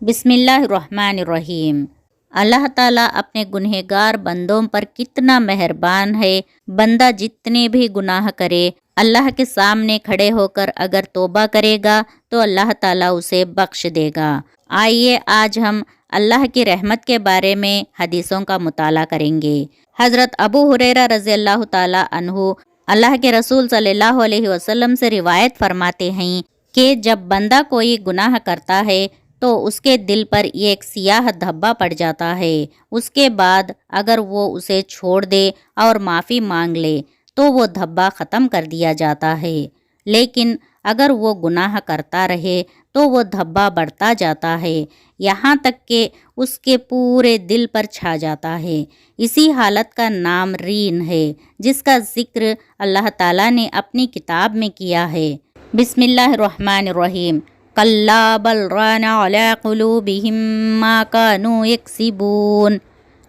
بسم اللہ الرحمن الرحیم۔ اللہ تعالیٰ اپنے گنہگار بندوں پر کتنا مہربان ہے۔ بندہ جتنے بھی گناہ کرے، اللہ کے سامنے کھڑے ہو کر اگر توبہ کرے گا تو اللہ تعالیٰ اسے بخش دے گا۔ آئیے آج ہم اللہ کی رحمت کے بارے میں حدیثوں کا مطالعہ کریں گے۔ حضرت ابو ہریرہ رضی اللہ تعالیٰ عنہ اللہ کے رسول صلی اللہ علیہ وسلم سے روایت فرماتے ہیں کہ جب بندہ کوئی گناہ کرتا ہے تو اس کے دل پر ایک سیاہ دھبا پڑ جاتا ہے۔ اس کے بعد اگر وہ اسے چھوڑ دے اور معافی مانگ لے تو وہ دھبا ختم کر دیا جاتا ہے، لیکن اگر وہ گناہ کرتا رہے تو وہ دھبا بڑھتا جاتا ہے، یہاں تک کہ اس کے پورے دل پر چھا جاتا ہے۔ اسی حالت کا نام رین ہے، جس کا ذکر اللہ تعالیٰ نے اپنی کتاب میں کیا ہے۔ بسم اللہ الرحمن الرحیم۔ کلا بل ران علی قلوبہم ما کانوا یکسبون۔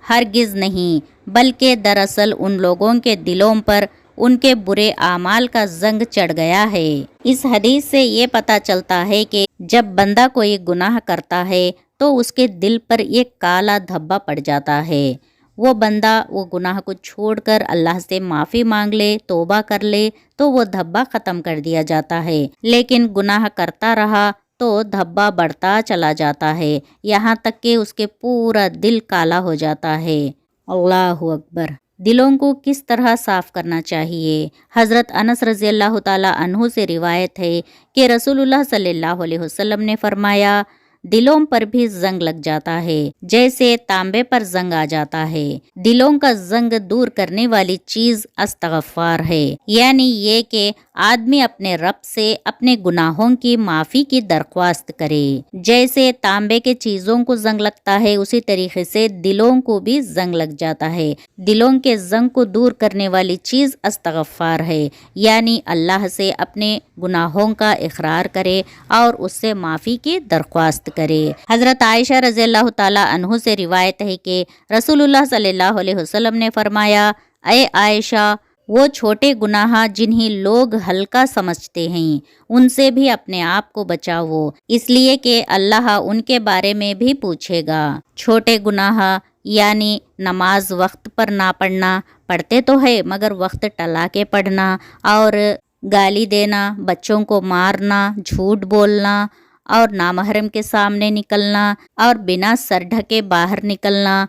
ہرگز نہیں، بلکہ دراصل ان لوگوں کے دلوں پر ان کے برے اعمال کا زنگ چڑھ گیا ہے۔ اس حدیث سے یہ پتہ چلتا ہے کہ جب بندہ کوئی گناہ کرتا ہے تو اس کے دل پر ایک کالا دھبا پڑ جاتا ہے۔ وہ بندہ وہ گناہ کو چھوڑ کر اللہ سے معافی مانگ لے، توبہ کر لے تو وہ دھبا ختم کر دیا جاتا ہے، لیکن گناہ کرتا رہا تو دھبا بڑھتا چلا جاتا ہے، یہاں تک کہ اس کے پورا دل کالا ہو جاتا ہے۔ اللہ اکبر۔ دلوں کو کس طرح صاف کرنا چاہیے؟ حضرت انس رضی اللہ تعالیٰ عنہ سے روایت ہے کہ رسول اللہ صلی اللہ علیہ وسلم نے فرمایا، دلوں پر بھی زنگ لگ جاتا ہے جیسے تانبے پر زنگ آ جاتا ہے۔ دلوں کا زنگ دور کرنے والی چیز استغفار ہے، یعنی یہ کہ آدمی اپنے رب سے اپنے گناہوں کی معافی کی درخواست کرے۔ جیسے تانبے کے چیزوں کو زنگ لگتا ہے، اسی طریقے سے دلوں کو بھی زنگ لگ جاتا ہے۔ دلوں کے زنگ کو دور کرنے والی چیز استغفار ہے، یعنی اللہ سے اپنے گناہوں کا اقرار کرے اور اس سے معافی کی درخواست کرے۔ حضرت عائشہ رضی اللہ تعالیٰ عنہ سے روایت ہے کہ رسول اللہ صلی اللہ علیہ وسلم نے فرمایا، اے عائشہ، وہ چھوٹے گناہ جنہیں لوگ ہلکا سمجھتے ہیں ان سے بھی اپنے آپ کو بچاؤ، اس لیے کہ اللہ ان کے بارے میں بھی پوچھے گا۔ چھوٹے گناہ یعنی نماز وقت پر نہ پڑھنا، پڑھتے تو ہے مگر وقت ٹلا کے پڑھنا، اور گالی دینا، بچوں کو مارنا، جھوٹ بولنا اور نامحرم کے سامنے نکلنا اور بنا سر ڈھکے باہر نکلنا،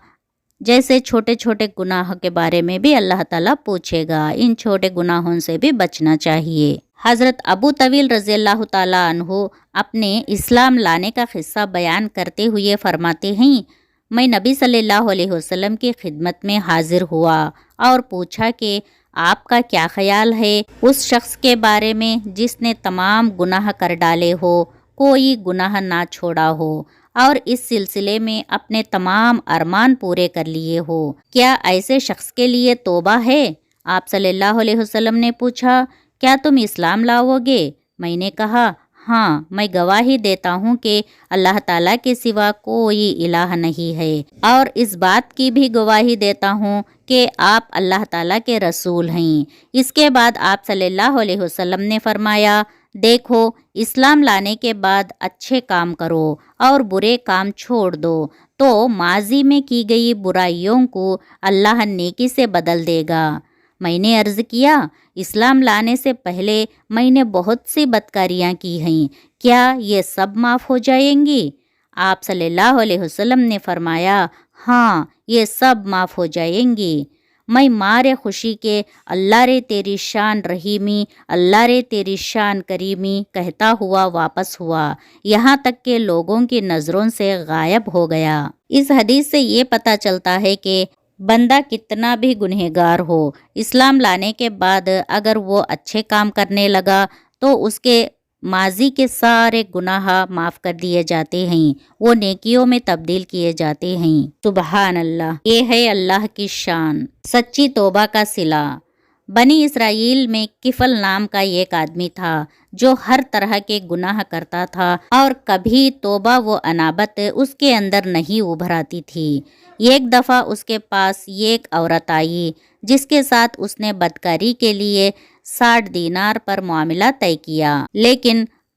جیسے چھوٹے چھوٹے گناہ کے بارے میں بھی اللہ تعالیٰ پوچھے گا۔ ان چھوٹے گناہوں سے بھی بچنا چاہیے۔ حضرت ابو طویل رضی اللہ تعالیٰ عنہ اپنے اسلام لانے کا قصہ بیان کرتے ہوئے فرماتے ہیں، میں نبی صلی اللہ علیہ وسلم کی خدمت میں حاضر ہوا اور پوچھا کہ آپ کا کیا خیال ہے اس شخص کے بارے میں جس نے تمام گناہ کر ڈالے ہو، کوئی گناہ نہ چھوڑا ہو اور اس سلسلے میں اپنے تمام ارمان پورے کر لیے ہو، کیا ایسے شخص کے لیے توبہ ہے؟ آپ صلی اللہ علیہ وسلم نے پوچھا، کیا تم اسلام لاؤ گے؟ میں نے کہا، ہاں، میں گواہی دیتا ہوں کہ اللہ تعالیٰ کے سوا کوئی الہ نہیں ہے، اور اس بات کی بھی گواہی دیتا ہوں کہ آپ اللہ تعالیٰ کے رسول ہیں۔ اس کے بعد آپ صلی اللہ علیہ وسلم نے فرمایا، دیکھو، اسلام لانے کے بعد اچھے کام کرو اور برے کام چھوڑ دو تو ماضی میں کی گئی برائیوں کو اللہ نیکی سے بدل دے گا۔ میں نے عرض کیا، اسلام لانے سے پہلے میں نے بہت سی بدکاریاں کی ہیں، کیا یہ سب معاف ہو جائیں گی؟ آپ صلی اللہ علیہ وسلم نے فرمایا، ہاں، یہ سب معاف ہو جائیں گی۔ میں مارے خوشی کے اللہ رے تیری شان رحیمی، اللہ رے تیری شان کریمی کہتا ہوا واپس ہوا، یہاں تک کہ لوگوں کی نظروں سے غائب ہو گیا۔ اس حدیث سے یہ پتہ چلتا ہے کہ بندہ کتنا بھی گنہگار ہو، اسلام لانے کے بعد اگر وہ اچھے کام کرنے لگا تو اس کے ماضی کے سارے گناہ معاف کر دیے جاتے ہیں، وہ نیکیوں میں تبدیل کیے جاتے ہیں۔ سبحان اللہ، یہ ہے اللہ کی شان۔ سچی توبہ کا صلہ۔ بنی اسرائیل میں کفل نام کا ایک آدمی تھا جو ہر طرح کے گناہ کرتا تھا اور کبھی توبہ و انابت اس کے اندر نہیں ابھر آتی تھی۔ ایک دفعہ اس کے پاس ایک عورت آئی جس کے ساتھ اس نے بدکاری کے لیے 60 دینار پر معاملہ طے کیا، لیکن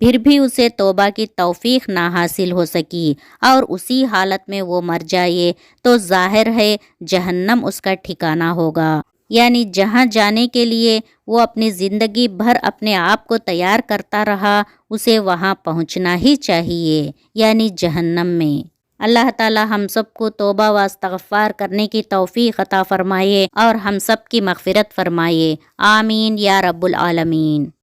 پھر بھی اسے توبہ کی توفیق نہ حاصل ہو سکی اور اسی حالت میں وہ مر جائے تو ظاہر ہے جہنم اس کا ٹھکانہ ہوگا، یعنی جہاں جانے کے لیے وہ اپنی زندگی بھر اپنے آپ کو تیار کرتا رہا اسے وہاں پہنچنا ہی چاہیے، یعنی جہنم میں۔ اللہ تعالی ہم سب کو توبہ و استغفار کرنے کی توفیق عطا فرمائے اور ہم سب کی مغفرت فرمائے، آمین یا رب العالمین۔